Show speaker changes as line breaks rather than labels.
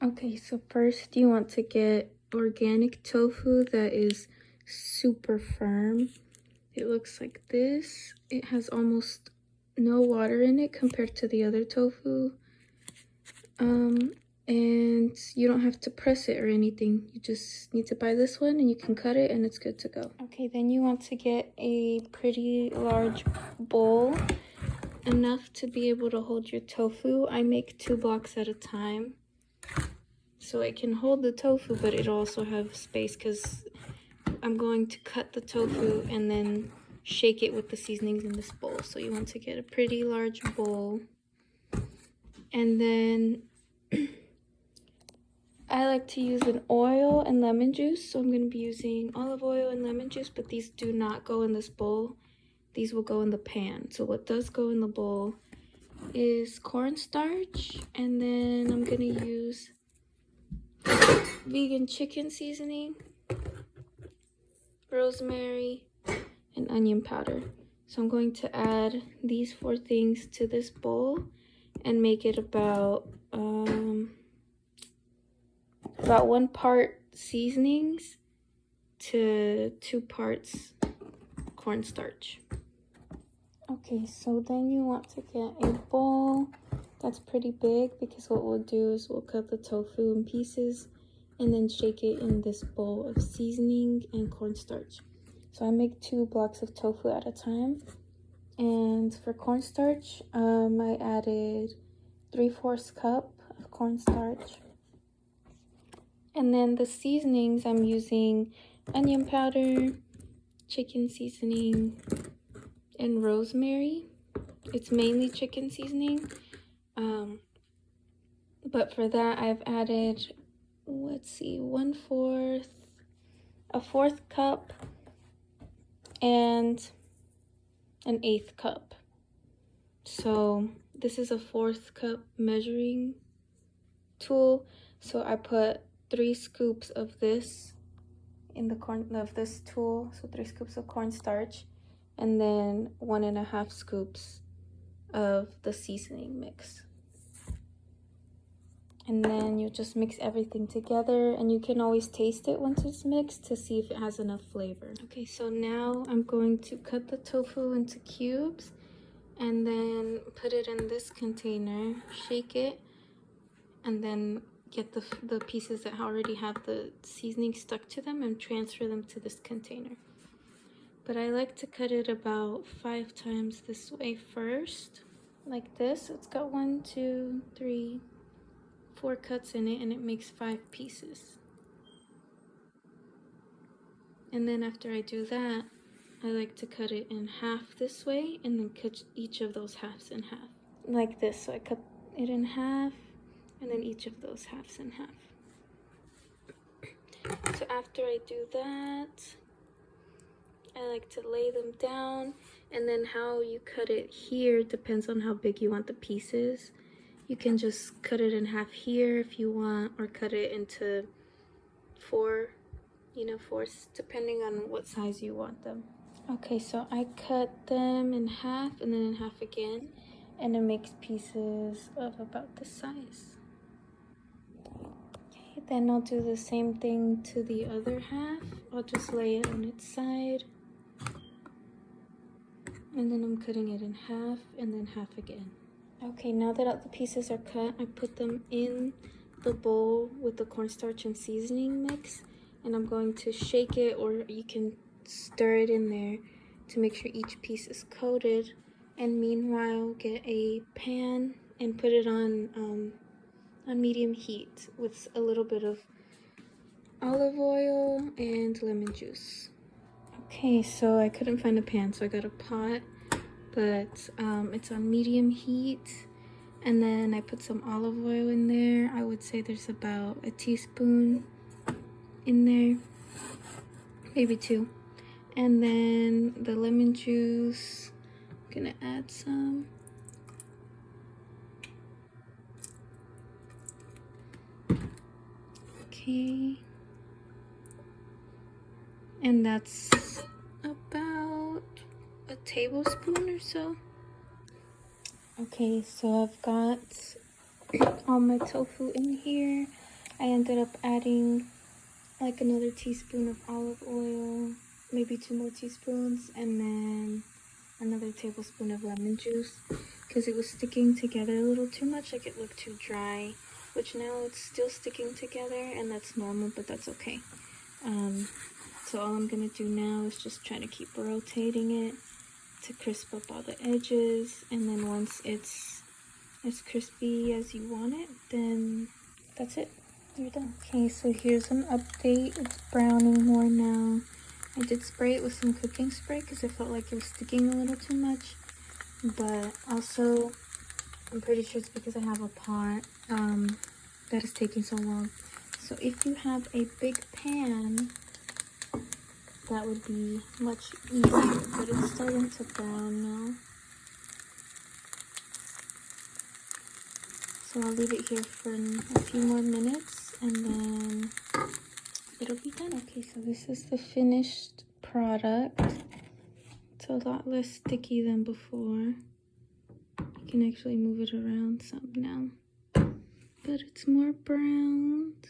Okay, so first you want to get organic tofu that is super firm. It looks like this. It has almost no water in it compared to the other tofu. And you don't have to press it or anything. You just need to buy this one and you can cut it and it's good to go. Okay, then you want to get a pretty large bowl, enough to be able to hold your tofu. I make 2 blocks at a time, so it can hold the tofu, but it'll also have space because I'm going to cut the tofu and then shake it with the seasonings in this bowl. So you want to get a pretty large bowl. And then I like to use an oil and lemon juice. So I'm going to be using olive oil and lemon juice, but these do not go in this bowl. These will go in the pan. So what does go in the bowl is cornstarch, and then I'm going to use vegan chicken seasoning, rosemary, and onion powder. So I'm going to add these 4 things to this bowl and make it about 1 part seasonings to 2 parts cornstarch. Okay, so then you want to get a bowl that's pretty big, because what we'll do is we'll cut the tofu in pieces and then shake it in this bowl of seasoning and cornstarch. So I make 2 blocks of tofu at a time. And for cornstarch, I added 3/4 cup of cornstarch. And then the seasonings, I'm using onion powder, chicken seasoning, and rosemary. It's mainly chicken seasoning. But for that, I've added, let's see, 1/4, a 1/4 cup, and an 1/8 cup. So this is a 1/4 cup measuring tool. So I put 3 scoops of this in the this tool. So 3 scoops of cornstarch, and then 1.5 scoops of the seasoning mix. And then you just mix everything together, and you can always taste it once it's mixed to see if it has enough flavor. Okay, so now I'm going to cut the tofu into cubes and then put it in this container, shake it, and then get the pieces that already have the seasoning stuck to them and transfer them to this container. But I like to cut it about 5 times this way first, like this. It's got 1, 2, 3, 4 cuts in it, and it makes 5 pieces. And then after I do that, I like to cut it in half this way and then cut each of those halves in half, like this. So I cut it in half and then each of those halves in half. So after I do that, I like to lay them down, and then how you cut it here depends on how big you want the pieces. You can just cut it in half here if you want, or cut it into 4, fourths, depending on what size you want them. Okay, so I cut them in half and then in half again, and it makes pieces of about this size. Okay, then I'll do the same thing to the other half. I'll just lay it on its side, and then I'm cutting it in half and then half again. Okay, now that all the pieces are cut, I put them in the bowl with the cornstarch and seasoning mix, and I'm going to shake it, or you can stir it in there to make sure each piece is coated. And meanwhile, get a pan and put it on medium heat with a little bit of olive oil and lemon juice. Okay, so I couldn't find a pan, so I got a pot, but it's on medium heat. And then I put some olive oil in there. I would say there's about a teaspoon in there, maybe 2. And then the lemon juice, I'm gonna add some. Okay. And that's about a tablespoon or so. Okay, so I've got all my tofu in here. I ended up adding like another teaspoon of olive oil, maybe 2 more teaspoons, and then another tablespoon of lemon juice because it was sticking together a little too much, like it looked too dry, which now it's still sticking together, and that's normal, but that's okay. So all I'm gonna do now is just try to keep rotating it to crisp up all the edges, and then once it's as crispy as you want it, then that's it. You're done. Okay, so here's an update. It's browning more now. I did spray it with some cooking spray because I felt like it was sticking a little too much, but also I'm pretty sure it's because I have a pot that is taking so long. So if you have a big pan, that would be much easier, but it's starting to brown now. So I'll leave it here for a few more minutes and then it'll be done. Okay, so this is the finished product. It's a lot less sticky than before. You can actually move it around some now, but it's more browned.